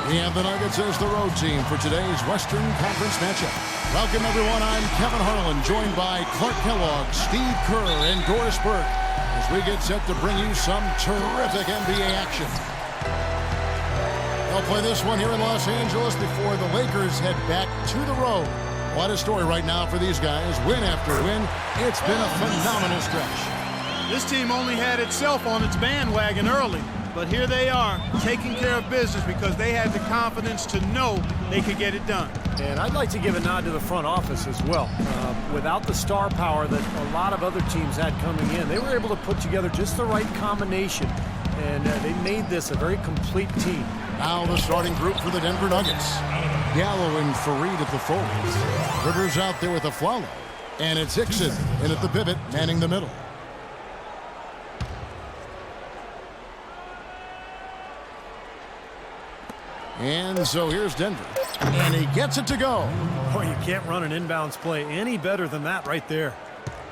We have the Nuggets as the road team for today's Western Conference matchup. Welcome, everyone. I'm Kevin Harlan, joined by Clark Kellogg, Steve Kerr, and Doris Burke, as we get set to bring you some terrific NBA action. They'll play this one here in Los Angeles before the Lakers head back to the road. What a story right now for these guys. Win after win. It's been a phenomenal stretch. This team only had itself on its bandwagon early. But here they are, taking care of business because they had the confidence to know they could get it done. And I'd like to give a nod to the front office as well. Without the star power that a lot of other teams had coming in, they were able to put together just the right combination. And they made this a very complete team. Now the starting group for the Denver Nuggets. Gallo and Fareed at the forwards. Rivers out there with Aflalo. And it's Hickson in at the pivot, manning the middle. And so here's Denver. And he gets it to go. Boy, you can't run an inbounds play any better than that right there.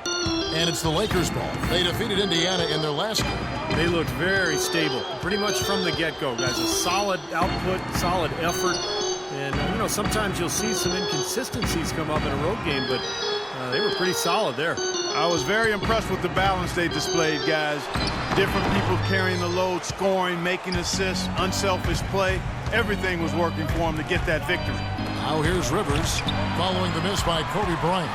And it's the Lakers' ball. They defeated Indiana in their last game. They looked very stable, pretty much from the get-go, guys. A solid output, solid effort. And, you know, sometimes you'll see some inconsistencies come up in a road game, but they were pretty solid there. I was very impressed with the balance they displayed, guys. Different people carrying the load, scoring, making assists, unselfish play. Everything was working for him to get that victory. Now here's Rivers following the miss by Kobe Bryant.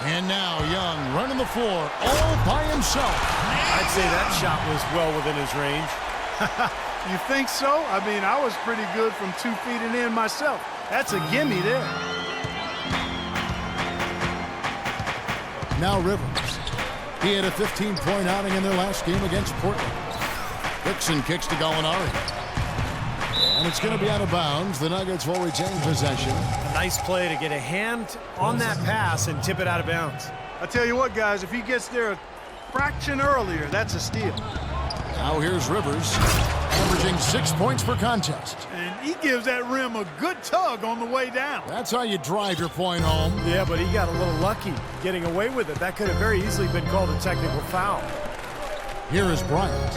And now Young running the floor all by himself. I'd say that shot was well within his range. You think so? I mean, I was pretty good from 2 feet and in myself. That's a gimme there. Now Rivers. He had a 15-point outing in their last game against Portland. Hickson kicks to Gallinari. And it's going to be out of bounds. The Nuggets will retain possession. A nice play to get a hand on that pass and tip it out of bounds. I tell you what, guys, if he gets there a fraction earlier, that's a steal. Now here's Rivers, averaging 6 points per contest. And he gives that rim a good tug on the way down. That's how you drive your point home. Yeah, but he got a little lucky getting away with it. That could have very easily been called a technical foul. Here is Bryant.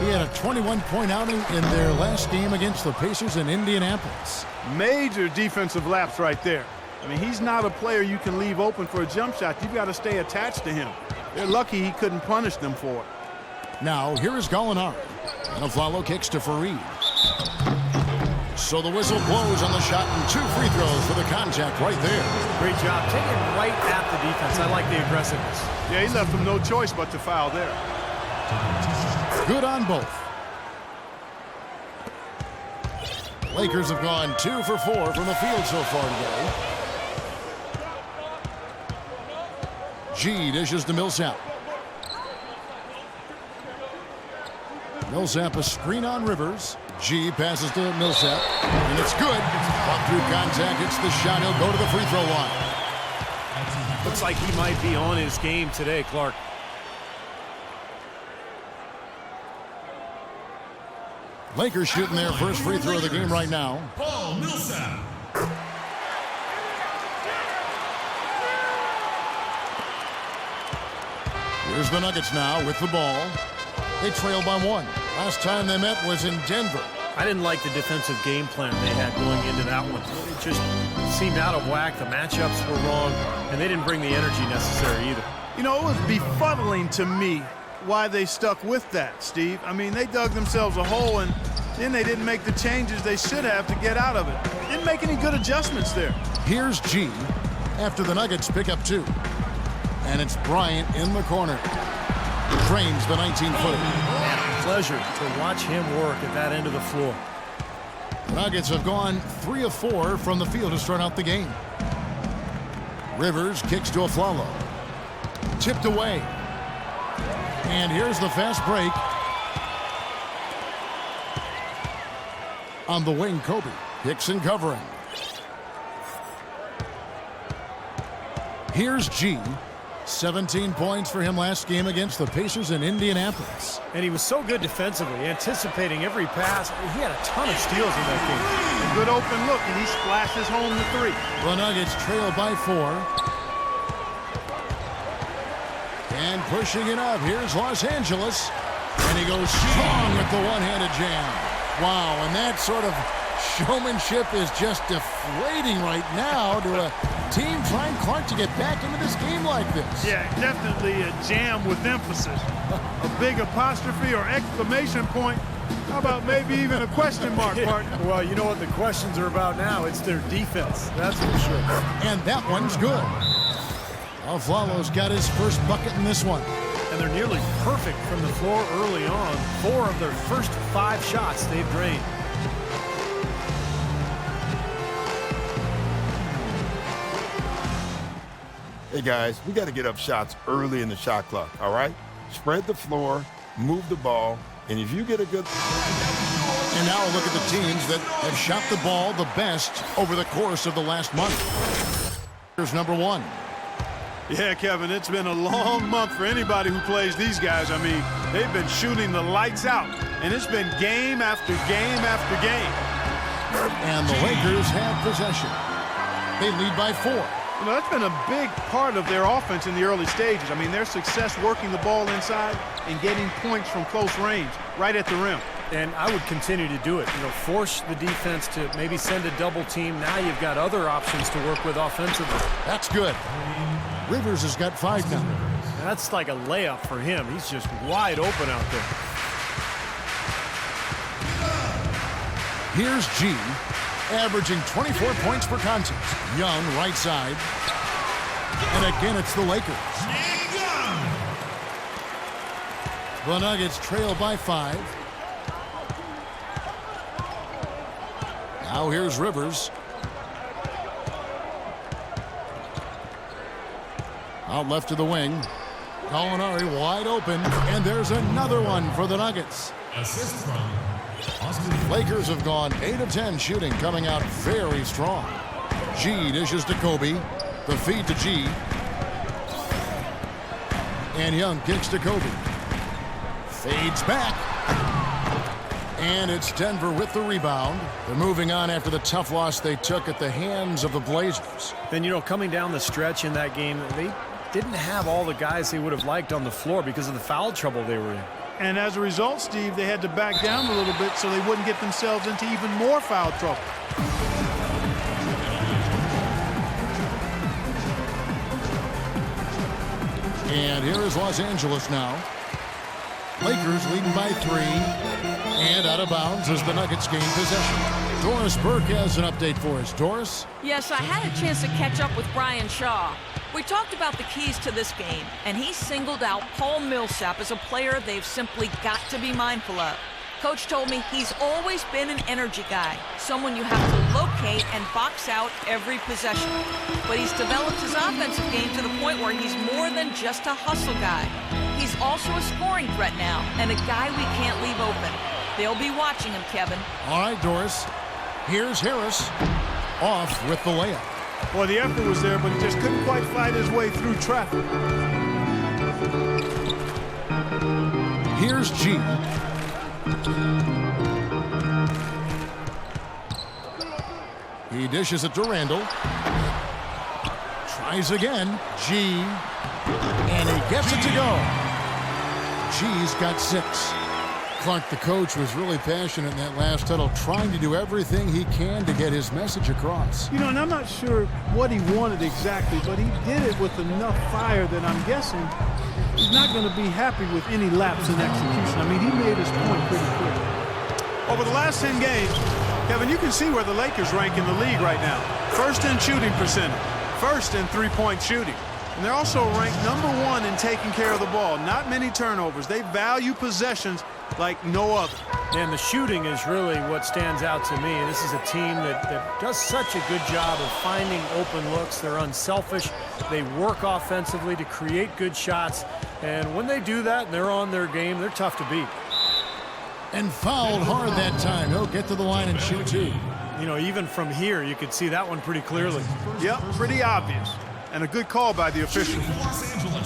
He had a 21-point outing in their last game against the Pacers in Indianapolis. Major defensive lapse right there. I mean, he's not a player you can leave open for a jump shot. You've got to stay attached to him. They're lucky he couldn't punish them for it. Now, here is Gallinari. And Aflalo kicks to Fareed. So the whistle blows on the shot and 2 free throws for the contact right there. Great job taking right at the defense. I like the aggressiveness. Yeah, he left them no choice but to foul there. Good on both. Lakers have gone 2 for 4 from the field so far today. G dishes to Millsap. Millsap a screen on Rivers. G passes to Millsap. And it's good. Caught through contact. It's the shot. He'll go to the free throw line. Looks like he might be on his game today, Clark. Lakers shooting their first free throw of the game right now. Paul Millsap. Here's the Nuggets now with the ball. They trail by 1. Last time they met was in Denver. I didn't like the defensive game plan they had going into that one. It just seemed out of whack. The matchups were wrong, and they didn't bring the energy necessary either. You know, it was befuddling to me why they stuck with that, Steve. I mean, they dug themselves a hole, and then they didn't make the changes they should have to get out of it. Didn't make any good adjustments there. Here's G after the Nuggets pick up 2. And it's Bryant in the corner. Drains the 19-footer. Pleasure to watch him work at that end of the floor. The Nuggets have gone 3 of 4 from the field to start out the game. Rivers kicks to Aflalo. Tipped away. And here's the fast break. On the wing, Kobe. Hickson covering. Here's G. 17 points for him last game against the Pacers in Indianapolis. And he was so good defensively, anticipating every pass. He had a ton of steals in that game. A good open look, and he splashes home the 3. The Nuggets trail by 4. And pushing it up, here's Los Angeles. And he goes strong with the one-handed jam. Wow, and that sort of Showmanship is just deflating right now to a team trying, Clark, to get back into this game like this. Yeah, definitely a jam with emphasis. A big apostrophe or exclamation point. How about maybe even a question mark, partner? Well, you know what the questions are about now? It's their defense, that's for sure. And that one's good. Aflalo's got his first bucket in this one. And they're nearly perfect from the floor early on. 4 of their first 5 shots they've drained. Hey guys, we got to get up shots early in the shot clock, all right? Spread the floor, move the ball, and if you get a good... And now look at the teams that have shot the ball the best over the course of the last month. Here's number 1. Yeah, Kevin, it's been a long month for anybody who plays these guys. I mean, they've been shooting the lights out, and it's been game after game after game. And the Lakers have possession. They lead by 4. You know, that's been a big part of their offense in the early stages. I mean, their success working the ball inside and getting points from close range, right at the rim. And I would continue to do it. You know, force the defense to maybe send a double team. Now you've got other options to work with offensively. That's good. Rivers has got 5 now. That's like a layup for him. He's just wide open out there. Here's G, averaging 24 points per contest. Young, right side. And again, it's the Lakers. The Nuggets trail by 5. Now here's Rivers. Out left to the wing. Gallinari wide open. And there's another one for the Nuggets. Assist from Lakers have gone 8 of 10 shooting, coming out very strong. G dishes to Kobe. The feed to G. And Young kicks to Kobe. Fades back. And it's Denver with the rebound. They're moving on after the tough loss they took at the hands of the Blazers. Then, you know, coming down the stretch in that game, they didn't have all the guys they would have liked on the floor because of the foul trouble they were in. And as a result, Steve, they had to back down a little bit so they wouldn't get themselves into even more foul trouble. And here is Los Angeles now. Lakers leading by 3. And out of bounds as the Nuggets gain possession. Doris Burke has an update for us. Doris? Yes, I had a chance to catch up with Brian Shaw. We talked about the keys to this game, and he singled out Paul Millsap as a player they've simply got to be mindful of. Coach told me he's always been an energy guy, someone you have to locate and box out every possession. But he's developed his offensive game to the point where he's more than just a hustle guy. He's also a scoring threat now, and a guy we can't leave open. They'll be watching him, Kevin. All right, Doris. Here's Harris. Off with the layup. Well, the effort was there, but he just couldn't quite fight his way through traffic. Here's G. He dishes it to Randall. Tries again. G. And he gets it to go. G's got 6. Clark, the coach, was really passionate in that last huddle, trying to do everything he can to get his message across. You know, and I'm not sure what he wanted exactly, but he did it with enough fire that I'm guessing he's not going to be happy with any lapse in execution. I mean, he made his point pretty clear. Over the last 10 games, Kevin, you can see where the Lakers rank in the league right now. First in shooting percentage, first in three-point shooting. And they're also ranked number 1 in taking care of the ball. Not many turnovers. They value possessions like no other. And the shooting is really what stands out to me. This is a team that does such a good job of finding open looks. They're unselfish. They work offensively to create good shots. And when they do that and they're on their game, they're tough to beat. And fouled hard that time. He'll get to the line and shoot 2. You know, even from here, you could see that one pretty clearly. Yep, pretty obvious. And a good call by the official.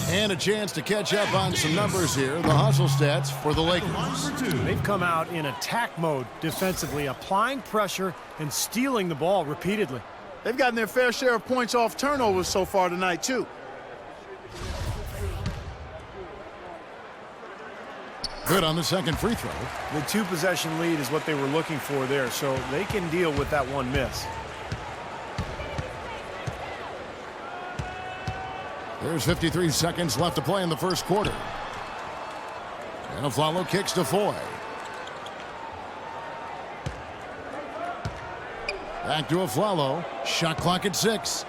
And a chance to catch up on some numbers here. The hustle stats for the Lakers. They've come out in attack mode defensively, applying pressure and stealing the ball repeatedly. They've gotten their fair share of points off turnovers so far tonight, too. Good on the second free throw. The 2-possession lead is what they were looking for there, so they can deal with that one miss. There's 53 seconds left to play in the first quarter. And Aflalo kicks to Foy. Back to Aflalo. Shot clock at 6.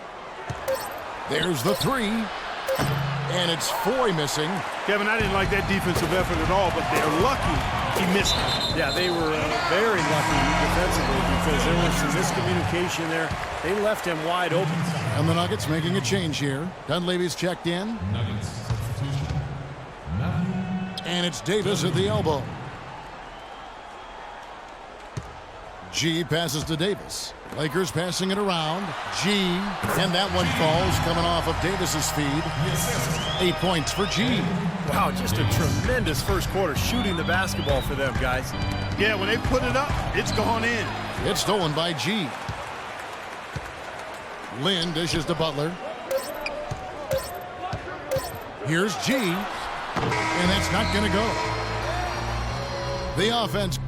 There's the 3. And it's Foy missing. Kevin, I didn't like that defensive effort at all, but they're lucky he missed it. Yeah, they were very lucky defensively because there was some miscommunication there. They left him wide open. And the Nuggets making a change here. Dunleavy's checked in. And it's Davis at the elbow. G passes to Davis. Lakers passing it around. G, and that one falls coming off of Davis's feed. 8 points for G. Wow, just a tremendous first quarter shooting the basketball for them, guys. Yeah, when they put it up, it's gone in. It's stolen by G. Lynn dishes to Butler. Here's G, and that's not going to go. The offense.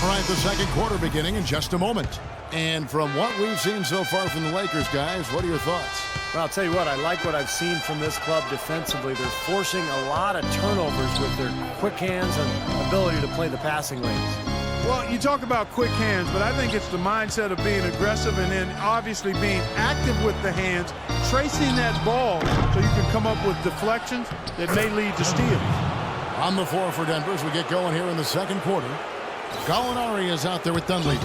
All right, the second quarter beginning in just a moment. And from what we've seen so far from the Lakers, guys, what are your thoughts? Well, I'll tell you what, I like what I've seen from this club defensively. They're forcing a lot of turnovers with their quick hands and ability to play the passing lanes. Well, you talk about quick hands, but I think it's the mindset of being aggressive and then obviously being active with the hands, tracing that ball so you can come up with deflections that may lead to steals. On the floor for Denver as we get going here in the second quarter. Gallinari is out there with Dunleavy.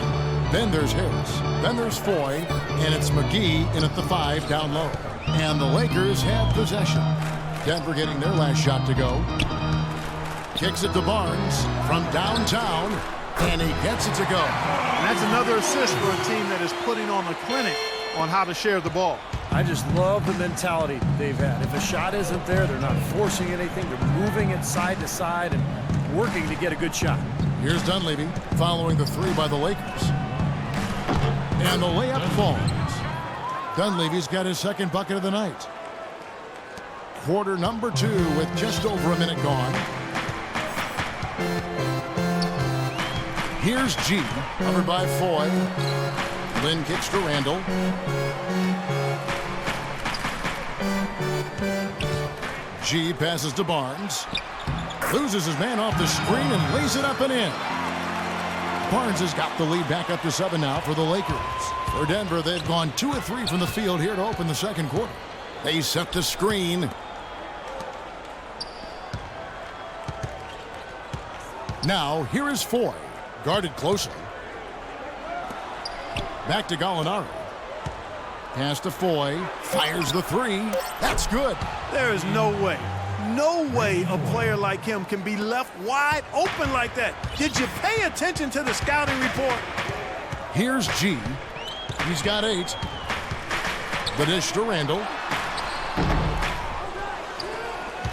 Then there's Harris. Then there's Foy. And it's McGee in at the 5 down low. And the Lakers have possession. Denver getting their last shot to go. Kicks it to Barnes from downtown. And he gets it to go. And that's another assist for a team that is putting on a clinic on how to share the ball. I just love the mentality they've had. If a shot isn't there, they're not forcing anything. They're moving it side to side and working to get a good shot. Here's Dunleavy following the 3 by the Lakers. And the layup falls. Dunleavy's got his second bucket of the night. Quarter number 2 with just over a minute gone. Here's G, covered by Foy. Lynn kicks to Randall. G passes to Barnes. Loses his man off the screen and lays it up and in. Barnes has got the lead back up to 7 now for the Lakers. For Denver, they've gone 2 of 3 from the field here to open the second quarter. They set the screen. Now, here is Foy, guarded closely. Back to Gallinari. Pass to Foy, fires the 3. That's good. There is no way a player like him can be left wide open like that. Did you pay attention to the scouting report? Here's G. He's got 8. The dish to Randall.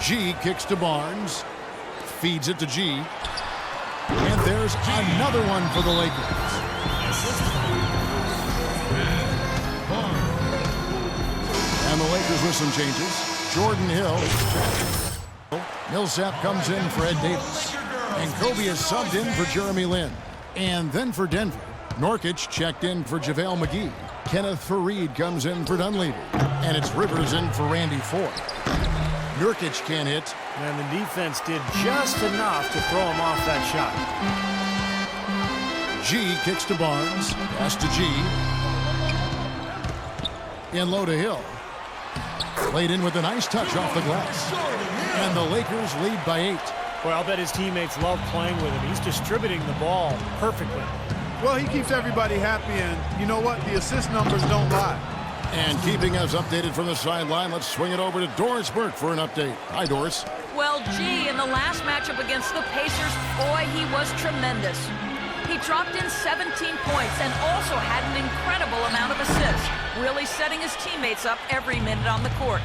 G kicks to Barnes. Feeds it to G. And there's another one for the Lakers. And the Lakers with some changes. Jordan Hill. Millsap comes in for Ed Davis. And Kobe is subbed in for Jeremy Lin. And then for Denver, Nurkic checked in for JaVale McGee. Kenneth Faried comes in for Dunleavy. And it's Rivers in for Randy Foy. Nurkic can't hit. And the defense did just enough to throw him off that shot. G kicks to Barnes. Pass to G. In low to Hill. Played in with a nice touch off the glass. And the Lakers lead by 8. Well, I'll bet his teammates love playing with him. He's distributing the ball perfectly. Well, he keeps everybody happy, and you know what? The assist numbers don't lie. And keeping us updated from the sideline, let's swing it over to Doris Burke for an update. Hi, Doris. Well, gee, in the last matchup against the Pacers, boy, he was tremendous. He dropped in 17 points and also had an incredible amount of assists, really setting his teammates up every minute on the court.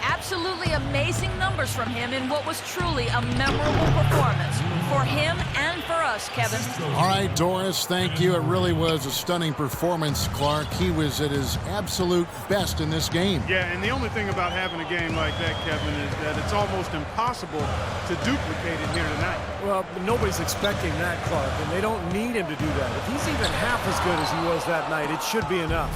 Absolutely amazing numbers from him in what was truly a memorable performance for him and for us, Kevin. All right, Doris, thank you. It really was a stunning performance, Clark. He was at his absolute best in this game. Yeah, and the only thing about having a game like that, Kevin, is that it's almost impossible to duplicate it here tonight. Well, nobody's expecting that, Clark, and they don't need him to do that. If he's even half as good as he was that night, it should be enough.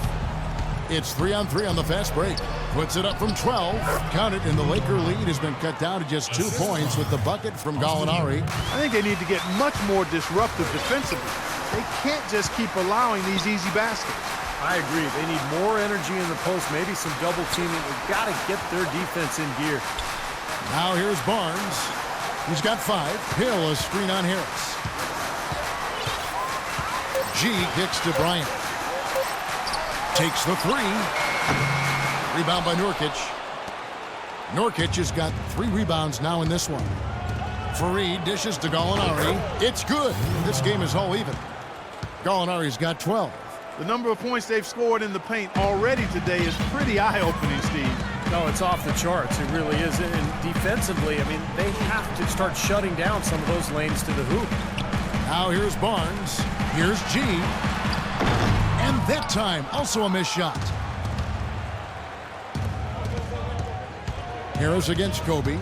It's 3-on-3 on the fast break. Puts it up from 12. Count it, and the Laker lead has been cut down to just 2 points with the bucket from Gallinari. I think they need to get much more disruptive defensively. They can't just keep allowing these easy baskets. I agree. They need more energy in the post, maybe some double teaming. They've got to get their defense in gear. Now here's Barnes. He's got 5. Hill a screen on Harris. G kicks to Bryant. Takes the 3. Rebound by Nurkic. Nurkic has got 3 rebounds now in this one. Fareed dishes to Gallinari. It's good. This game is all even. Gallinari's got 12. The number of points they've scored in the paint already today is pretty eye-opening, Steve. No, it's off the charts. It really is. And defensively, I mean, they have to start shutting down some of those lanes to the hoop. Now here's Barnes. Here's G. And that time, also a missed shot. Harris against Kobe.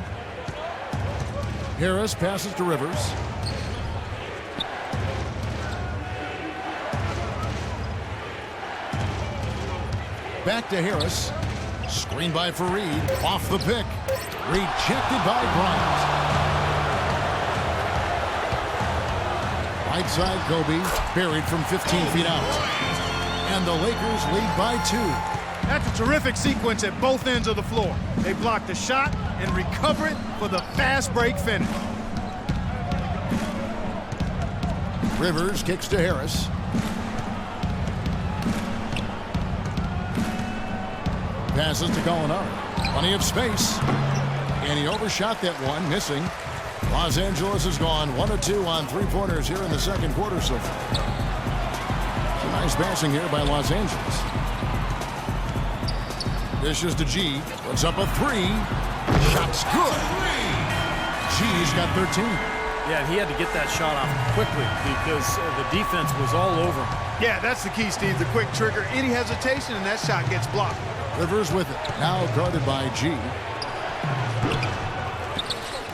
Harris passes to Rivers. Back to Harris. Screen by Fareed. Off the pick. Rejected by Bryant. Right side, Kobe. Buried from 15 feet out. And the Lakers lead by 2. That's a terrific sequence at both ends of the floor. They block the shot and recover it for the fast break finish. Rivers kicks to Harris. Passes to Gallinari. Plenty of space. And he overshot that one, missing. Los Angeles has gone 1 of 2 on 3-pointers here in the second quarter so far. Nice passing here by Los Angeles. Dishes to G. Puts up a 3. Shot's good. G's got 13. Yeah, and he had to get that shot off quickly because the defense was all over him. Yeah, that's the key, Steve. The quick trigger. Any hesitation, and that shot gets blocked. Rivers with it. Now guarded by G.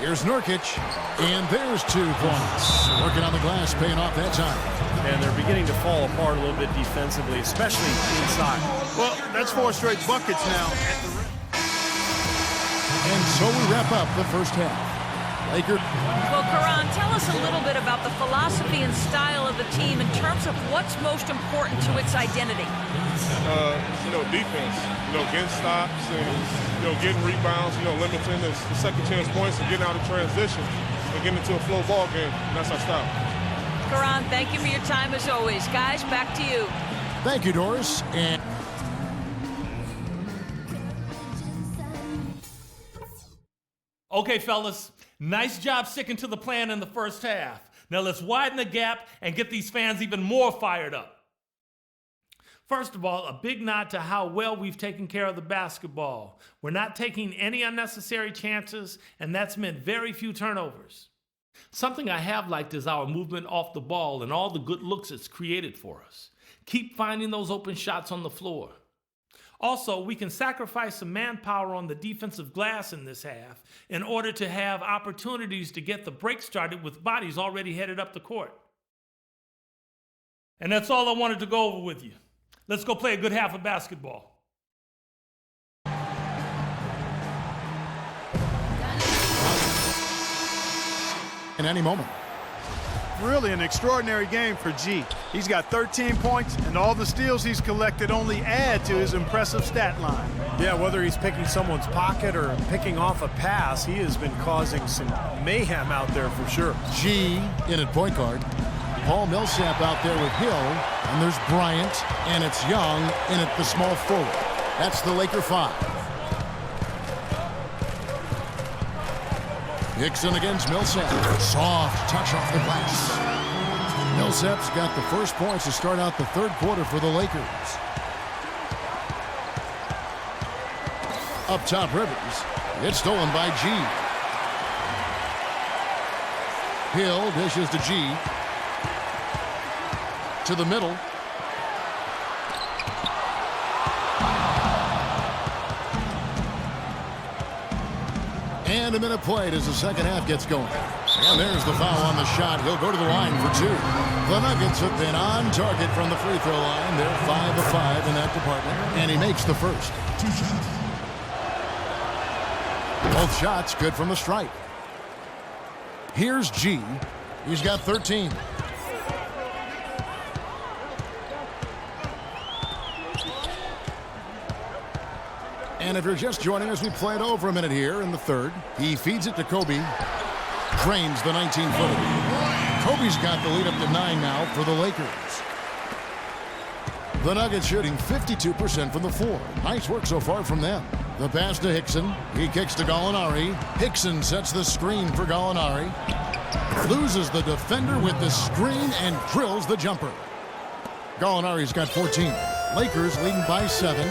Here's Nurkic. And there's 2 points. Working on the glass, paying off that time. And they're beginning to fall apart a little bit defensively, especially inside. Well, that's 4 straight buckets now. And so we wrap up the first half. Laker. Well, Karan, tell us a little bit about the philosophy and style of the team in terms of what's most important to its identity. Defense. Getting stops and, getting rebounds, limiting the second chance points and getting out of transition and getting into a flow ball game. And that's our style. Karan, thank you for your time as always. Guys, back to you. Thank you, Doris. And okay, fellas, nice job sticking to the plan in the first half. Now let's widen the gap and get these fans even more fired up. First of all, a big nod to how well we've taken care of the basketball. We're not taking any unnecessary chances, and that's meant very few turnovers. Something I have liked is our movement off the ball and all the good looks it's created for us. Keep finding those open shots on the floor. Also, we can sacrifice some manpower on the defensive glass in this half in order to have opportunities to get the break started with bodies already headed up the court. And that's all I wanted to go over with you. Let's go play a good half of basketball. in any moment. Really an extraordinary game for G. He's got 13 points, and all the steals he's collected only add to his impressive stat line. Yeah, whether he's picking someone's pocket or picking off a pass, he has been causing some mayhem out there for sure. G in at point guard. Paul Millsap out there with Hill, and there's Bryant, and it's Young in at the small forward. That's the Laker 5. Hickson against Millsap. Soft touch off the glass. Millsap's got the first points to start out the third quarter for the Lakers. Up top, Rivers. It's stolen by G. Hill dishes to G. To the middle. And a minute played as the second half gets going. And there's the foul on the shot. He'll go to the line for 2. The Nuggets have been on target from the free throw line. They're 5 of 5 in that department. And he makes the first. Both shots good from the stripe. Here's G. He's got 13. And if you're just joining us, we played over a minute here in the third. He feeds it to Kobe. Drains the 19-footer. Kobe's got the lead up to 9 now for the Lakers. The Nuggets shooting 52% from the floor. Nice work so far from them. The pass to Hickson. He kicks to Gallinari. Hickson sets the screen for Gallinari. Loses the defender with the screen and drills the jumper. Gallinari's got 14. Lakers leading by 7.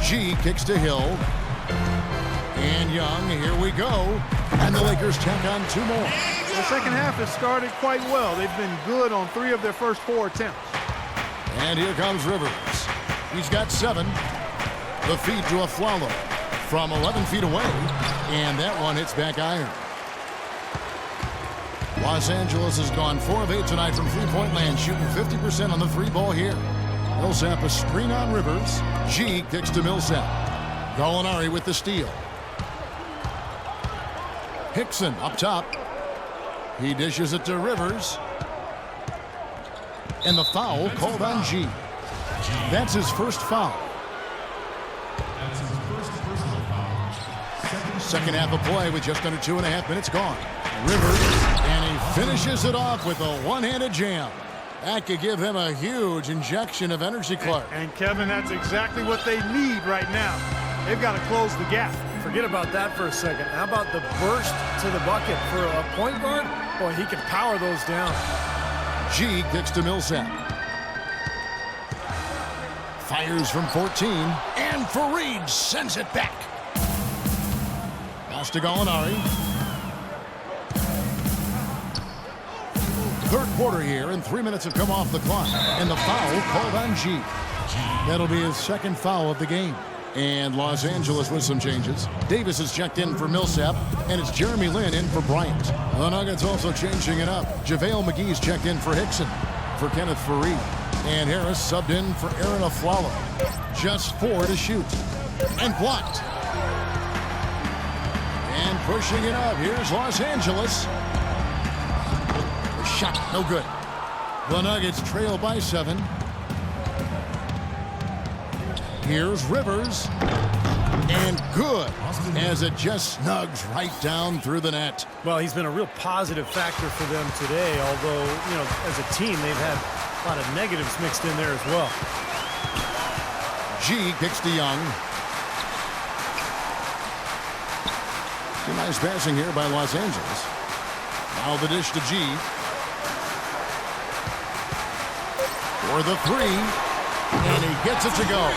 G kicks to Hill. And Young, here we go. And the Lakers check on 2 more. The second half has started quite well. They've been good on 3 of their first 4 attempts. And here comes Rivers. He's got 7. The feed to Afflalo from 11 feet away. And that one hits back iron. Los Angeles has gone 4 of 8 tonight from three-point land, shooting 50% on the 3 ball here. Millsap a screen on Rivers. G kicks to Millsap. Gallinari with the steal. Hickson up top. He dishes it to Rivers. And the foul called on G. That's his first foul. Second half of play with just under 2.5 minutes gone. Rivers, and he finishes it off with a one-handed jam. That could give him a huge injection of energy, Clark. And Kevin, that's exactly what they need right now. They've got to close the gap. Forget about that for a second. How about the burst to the bucket for a point guard? Boy, he can power those down. G kicks to Millsap. Fires from 14. And Fareed sends it back. Pass to Gallinari. Third quarter here, and 3 minutes have come off the clock. And the foul called on G. That'll be his second foul of the game. And Los Angeles with some changes. Davis is checked in for Millsap, and it's Jeremy Lin in for Bryant. The Nuggets also changing it up. JaVale McGee's checked in for Hickson, for Kenneth Fareed. And Harris subbed in for Aaron Afflalo. Just 4 to shoot. And blocked. And pushing it up, here's Los Angeles. The shot, no good. The Nuggets trail by 7. Here's Rivers. And good, as it just snugs right down through the net. Well, he's been a real positive factor for them today, although, you know, as a team, they've had a lot of negatives mixed in there as well. G kicks to Young. Nice passing here by Los Angeles. Now the dish to G. For the 3. And he gets it to go.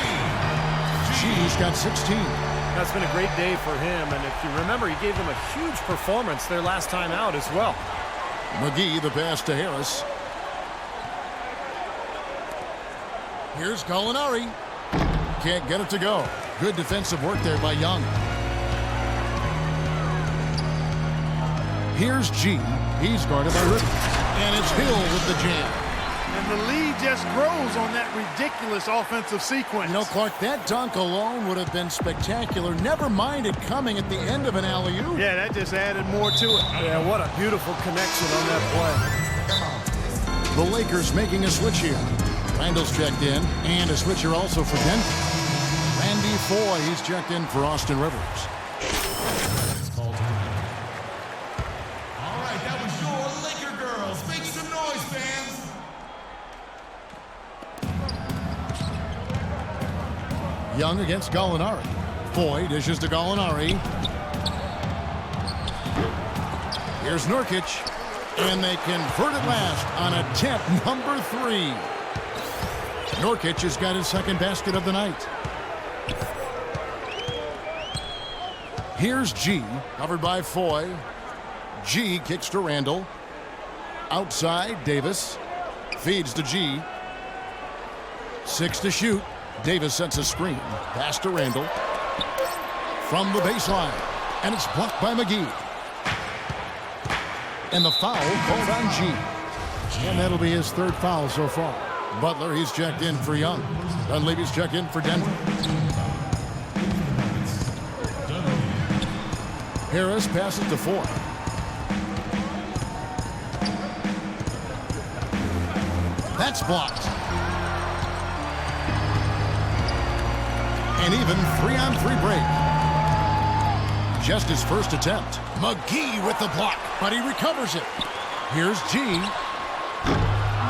G's got 16. That's been a great day for him, and if you remember, he gave them a huge performance their last time out as well. McGee, the pass to Harris. Here's Gallinari. Can't get it to go. Good defensive work there by Young. Here's G. He's guarded by Rivers. And it's Hill with the jam. And the lead just grows on that ridiculous offensive sequence. You know, Clark, that dunk alone would have been spectacular. Never mind it coming at the end of an alley-oop. Yeah, that just added more to it. Yeah, what a beautiful connection on that play. The Lakers making a switch here. Randall's checked in, and a switch here also for Denver. Randy Foy, he's checked in for Austin Rivers. Young against Gallinari. Foy dishes to Gallinari. Here's Nurkic. And they convert at last on attempt number 3. Nurkic has got his second basket of the night. Here's G, covered by Foy. G kicks to Randall. Outside, Davis. Feeds to G. 6 to shoot. Davis sets a screen. Pass to Randall. From the baseline. And it's blocked by McGee. And the foul called on G. And that'll be his third foul so far. Butler, he's checked in for Young. Dunleavy's checked in for Denver. Harris passes to Four. That's blocked. And even 3-on-3 break. Just his first attempt. McGee with the block, but he recovers it. Here's G.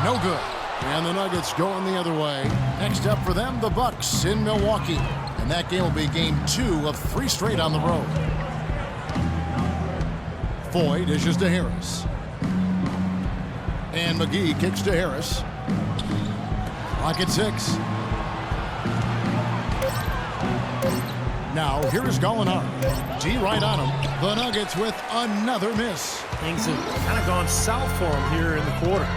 No good. And the Nuggets going the other way. Next up for them, the Bucks in Milwaukee. And that game will be game 2 of 3 straight on the road. Foy dishes to Harris. And McGee kicks to Harris. Clock at 6. Now, here is Gallinari. G right on him. The Nuggets with another miss. Things have kind of gone south for him here in the quarter.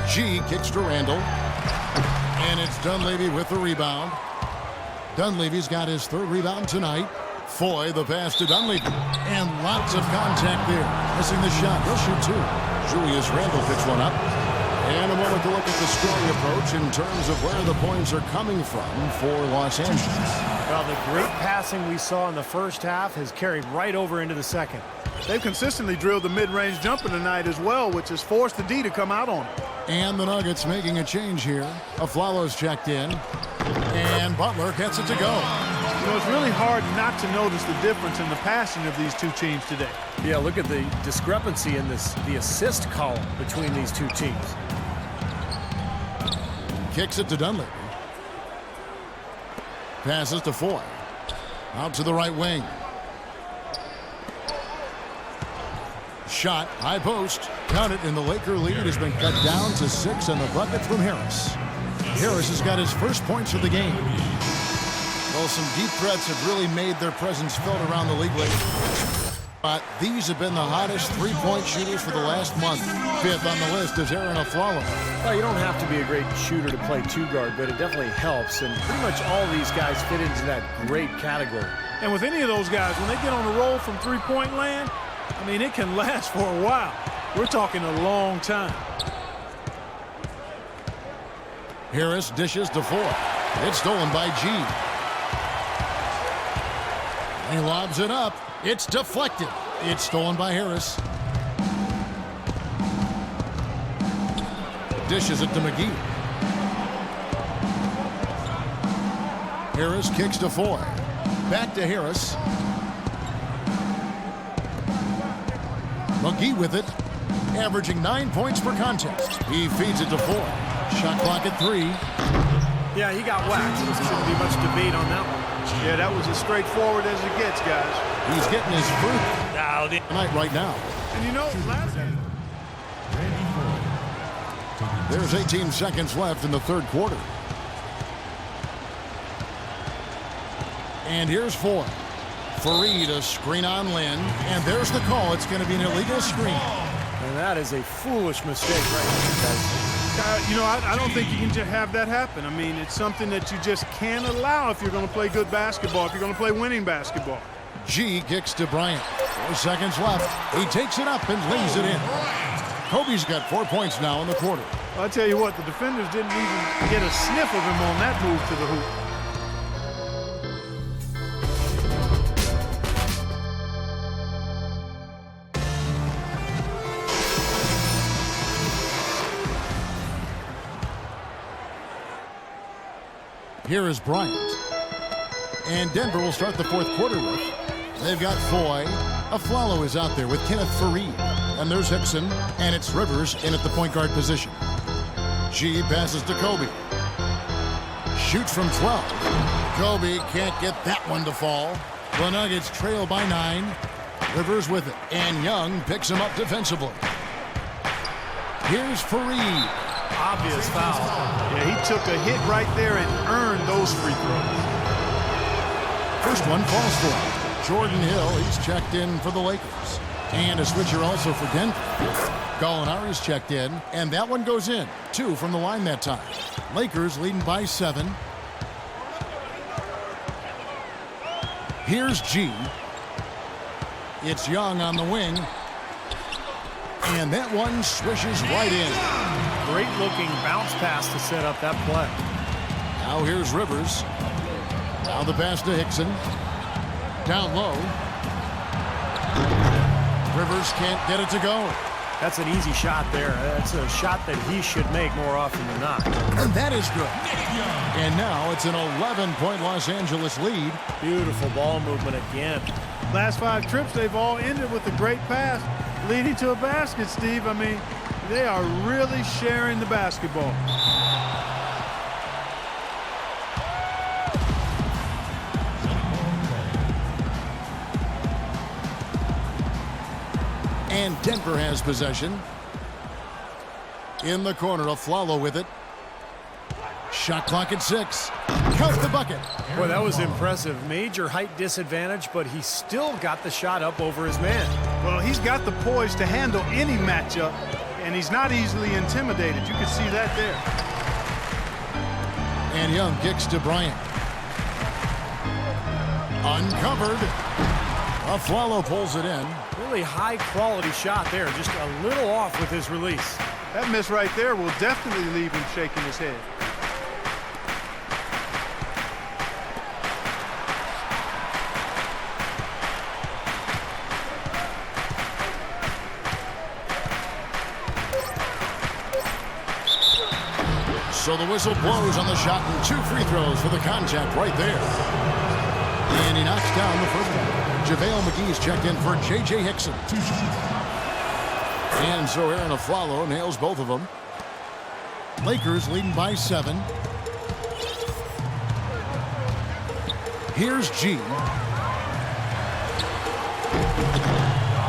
G kicks to Randall. And it's Dunleavy with the rebound. Dunleavy's got his 3rd rebound tonight. Foy, the pass to Dunleavy. And lots of contact there. Missing the shot. He'll shoot 2. Julius Randall picks one up. And a moment to look at the scoring approach in terms of where the points are coming from for Los Angeles. Well, the great passing we saw in the first half has carried right over into the second. They've consistently drilled the mid-range jumper tonight as well, which has forced the D to come out on them. And the Nuggets making a change here. Aflalo's checked in. And Butler gets it to go. You know, it's really hard not to notice the difference in the passing of these two teams today. Yeah, look at the discrepancy in the assist column between these two teams. Kicks it to Dunleavy. Passes to Foy. Out to the right wing. Shot, high post. Count it, and the Laker lead has been cut down to 6 on the bucket from Harris. Harris has got his first points of the game. Well, some deep threats have really made their presence felt around the league lately. But these have been the hottest three-point shooters for the last month. 5th on the list is Aaron Aflalo. Well, you don't have to be a great shooter to play 2-guard, but it definitely helps. And pretty much all these guys fit into that great category. And with any of those guys, when they get on the roll from three-point land, I mean, it can last for a while. We're talking a long time. Harris dishes to Foy. It's stolen by G. He lobs it up. It's deflected. It's stolen by Harris. Dishes it to McGee. Harris kicks to Foy. Back to Harris. McGee with it. Averaging 9 points per contest. He feeds it to Foy. Shot clock at 3. Yeah, he got whacked. There shouldn't be much debate on that one. Yeah, that was as straightforward as it gets, guys. He's getting his first tonight right now. And you know, last game. There's 18 seconds left in the 3rd quarter. And here's Foy. Fareed, a screen on Lynn. And there's the call. It's going to be an illegal screen. And that is a foolish mistake right there, guys. You know, I don't think you can just have that happen. I mean, it's something that you just can't allow if you're going to play good basketball, if you're going to play winning basketball. G kicks to Bryant. 4 seconds left. He takes it up and lays it in. Kobe's got 4 points now in the quarter. Well, I tell you what, the defenders didn't even get a sniff of him on that move to the hoop. Here is Bryant. And Denver will start the 4th quarter with. They've got Foy. Aflalo is out there with Kenneth Fareed. And there's Hickson. And it's Rivers in at the point guard position. G passes to Kobe. Shoots from 12. Kobe can't get that one to fall. The Nuggets trail by 9. Rivers with it. And Young picks him up defensively. Here's Fareed. obvious foul. Yeah, he took a hit right there and earned those free throws. First one falls for him. Jordan Hill, he's checked in for the Lakers. And a switcher also for Denver. Gallinari's checked in, and that one goes in. 2 from the line that time. Lakers leading by 7. Here's G. It's Young on the wing. And that one swishes right in. Great looking bounce pass to set up that play. Now here's Rivers. Now the pass to Hickson. Down low. Rivers can't get it to go. That's an easy shot there. That's a shot that he should make more often than not. And that is good. And now it's an 11-point Los Angeles lead. Beautiful ball movement again. Last 5 trips, they've all ended with a great pass leading to a basket, Steve. I mean, they are really sharing the basketball. And Denver has possession. In the corner, Aflalo with it. Shot clock at 6. Count the bucket. Boy, that was impressive. Major height disadvantage, but he still got the shot up over his man. Well, he's got the poise to handle any matchup, and he's not easily intimidated. You can see that there. And Young kicks to Bryant. Uncovered. Aflalo pulls it in. Really high quality shot there, just a little off with his release. That miss right there will definitely leave him shaking his head. So the whistle blows on the shot and 2 free throws for the contact right there. And he knocks down the first one. JaVale McGee's checked in for J.J. Hickson. And so Aaron Aflalo nails both of them. Lakers leading by 7. Here's G.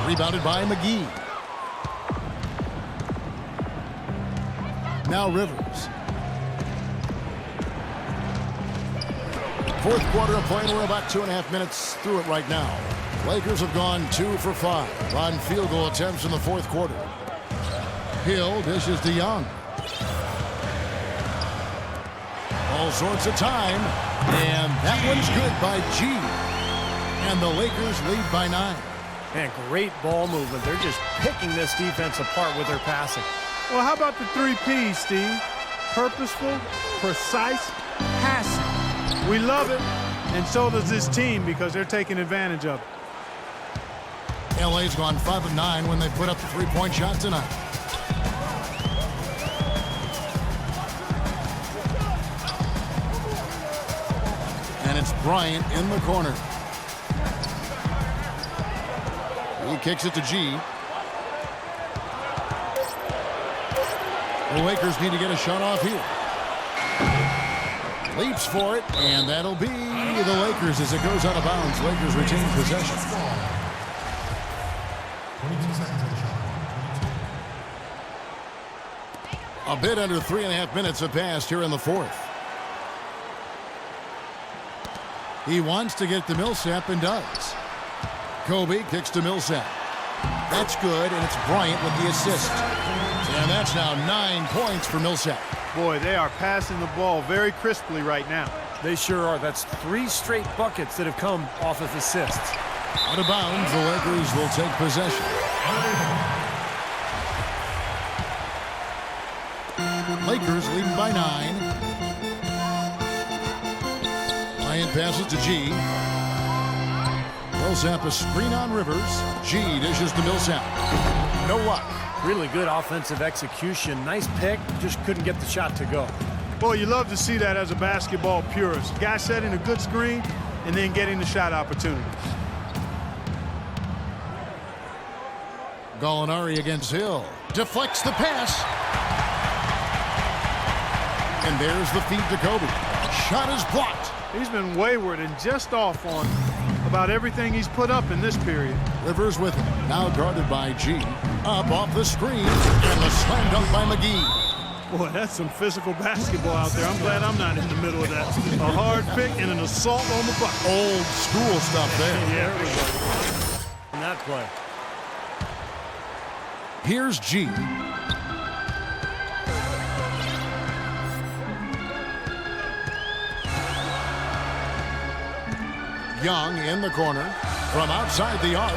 Rebounded by McGee. Now Rivers. Fourth quarter of play, we're about 2.5 minutes through it right now. Lakers have gone 2 for 5 on field goal attempts in the fourth quarter. Hill dishes to Young. All sorts of time, and that one's good by G. And the Lakers lead by 9. Man, great ball movement. They're just picking this defense apart with their passing. Well, how about the 3 Ps, Steve? Purposeful, precise, passing. We love it, and so does this team because they're taking advantage of it. LA's gone 5 of 9 when they put up the 3-point shot tonight. And it's Bryant in the corner. He kicks it to G. The Lakers need to get a shot off here. Leaps for it, and that'll be the Lakers as it goes out of bounds. Lakers retain possession. A bit under 3.5 minutes have passed here in the fourth. He wants to get to Millsap and does. Kobe kicks to Millsap. That's good, and it's Bryant with the assist. And that's now 9 points for Millsap. Boy, they are passing the ball very crisply right now. They sure are. That's 3 straight buckets that have come off of assists. Out of bounds, the Lakers will take possession. Lakers leading by 9. Bryant passes to G. Millsap a screen on Rivers. G dishes to Millsap. No luck. Really good offensive execution. Nice pick, just couldn't get the shot to go. Boy, you love to see that as a basketball purist. Guy setting a good screen and then getting the shot opportunity. Gallinari against Hill. Deflects the pass. And there's the feed to Kobe. Shot is blocked. He's been wayward and just off on about everything he's put up in this period. Rivers with him. Now guarded by G. Up off the screen. And the slam dunk by McGee. Boy, that's some physical basketball out there. I'm glad I'm not in the middle of that. A hard pick and an assault on the bucket. Old school stuff there. Yeah, it was In that play. Here's G. Young in the corner from outside the arc.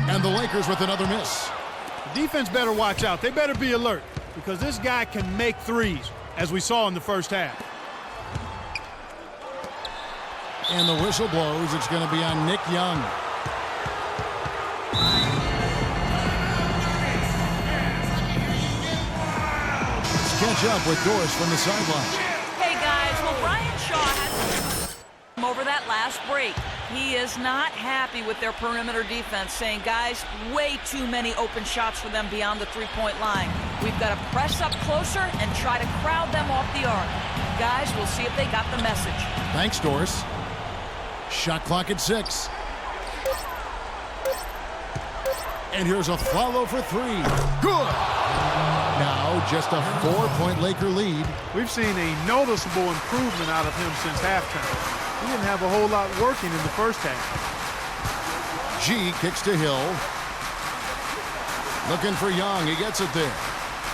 And the Lakers with another miss. The defense better watch out. They better be alert because this guy can make threes, as we saw in the first half. And the whistle blows. It's going to be on Nick Young. Let's catch up with Doris from the sideline. Hey, guys, well, Brian Shaw has over that last break. He is not happy with their perimeter defense, saying, guys, way too many open shots for them beyond the three-point line. We've got to press up closer and try to crowd them off the arc. Guys, we'll see if they got the message. Thanks, Doris. Shot clock at 6. And here's a follow for 3. Good! Now just a 4-point Laker lead. We've seen a noticeable improvement out of him since halftime. He didn't have a whole lot working in the first half. G kicks to Hill. Looking for Young. He gets it there.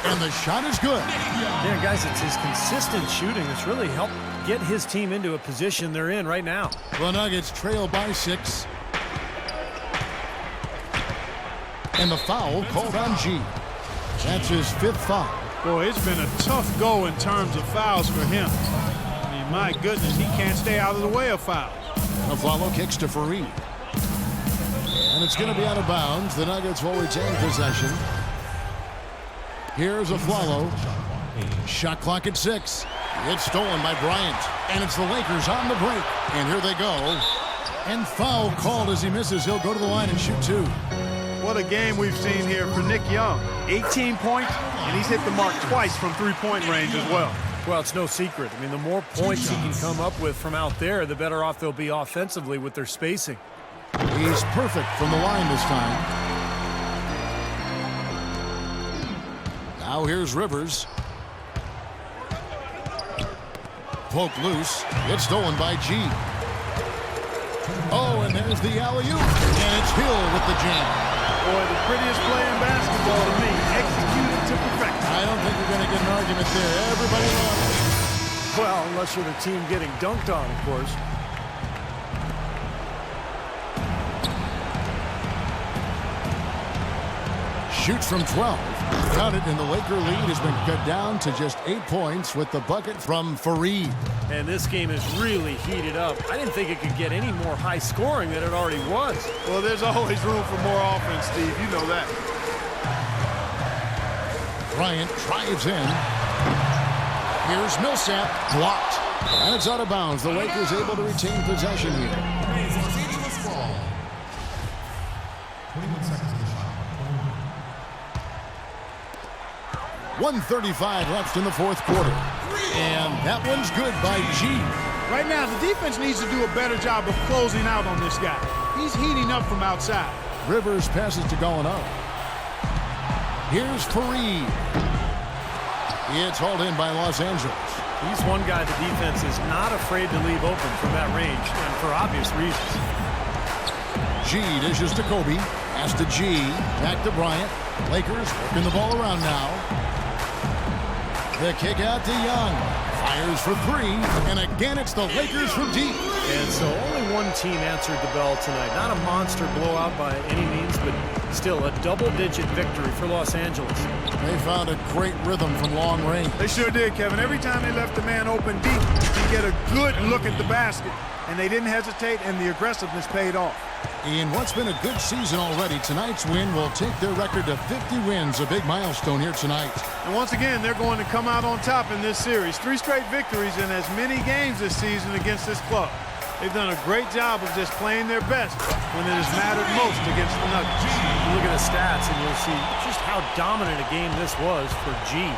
And the shot is good. Yeah, guys, it's his consistent shooting that's really helped get his team into a position they're in right now. The Nuggets trail by 6. And the foul called on G. That's his 5th foul. Boy, it's been a tough go in terms of fouls for him. I mean, my goodness, he can't stay out of the way of fouls. Aflalo kicks to Fareed. And it's going to be out of bounds. The Nuggets will retain possession. Here's Aflalo. Shot clock at 6. It's stolen by Bryant. And it's the Lakers on the break. And here they go. And foul called as he misses. He'll go to the line and shoot 2. What a game we've seen here for Nick Young. 18 points, and he's hit the mark twice from three-point range as well. Well, it's no secret. I mean, the more points he can come up with from out there, the better off they'll be offensively with their spacing. He's perfect from the line this time. Now here's Rivers. Poke loose. It's stolen by G. Oh, and there's the alley-oop. And it's Hill with the jam. Boy, the prettiest play in basketball to me. Executed to perfection. I don't think we're going to get an argument there. Everybody loves it. Well, unless you're the team getting dunked on, of course. Shoots from 12. Got it, and the Laker lead has been cut down to just 8 points with the bucket from Fareed. And this game is really heated up. I didn't think it could get any more high scoring than it already was. Well, there's always room for more offense, Steve. You know that. Bryant drives in. Here's Millsap. Blocked. And it's out of bounds. The Lakers able to retain possession here. 1:35 left in the 4th quarter. And that one's good by G. Right now, the defense needs to do a better job of closing out on this guy. He's heating up from outside. Rivers passes to Gallinari. Here's Fareed. It's hauled in by Los Angeles. He's one guy the defense is not afraid to leave open from that range, and for obvious reasons. G dishes to Kobe. Pass to G. Back to Bryant. Lakers working the ball around now. The kick out to Young. Fires for 3. And again, it's the Lakers from deep. And so only one team answered the bell tonight. Not a monster blowout by any means, but still a double-digit victory for Los Angeles. They found a great rhythm from long range. They sure did, Kevin. Every time they left the man open deep, you get a good look at the basket. And they didn't hesitate, and the aggressiveness paid off. In what's been a good season already, tonight's win will take their record to 50 wins, a big milestone here tonight. And once again, they're going to come out on top in this series. 3 straight victories in as many games this season against this club. They've done a great job of just playing their best when it has mattered most against the Nuggets. You look at the stats, and you'll see just how dominant a game this was for G.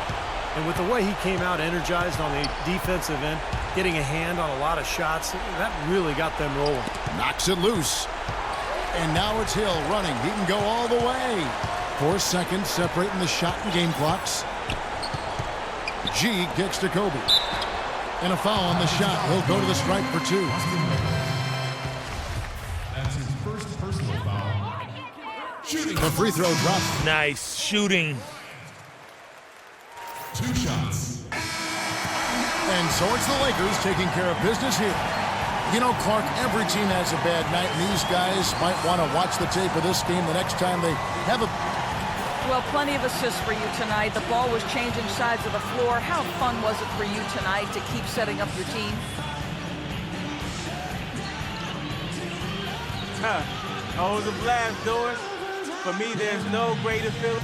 And with the way he came out energized on the defensive end, getting a hand on a lot of shots, that really got them rolling. Knocks it loose. And now it's Hill running. He can go all the way. 4 seconds separating the shot and game clocks. G kicks to Kobe. And a foul on the shot. He'll go to the stripe for 2. That's his first personal foul. Shooting. The free throw drops. Nice shooting. 2 shots. And so it's the Lakers taking care of business here. You know, Clark, every team has a bad night, and these guys might want to watch the tape of this game the next time they have a... Well, plenty of assists for you tonight. The ball was changing sides of the floor. How fun was it for you tonight to keep setting up your team? Oh, it was a blast, Doris. For me, there's no greater feeling.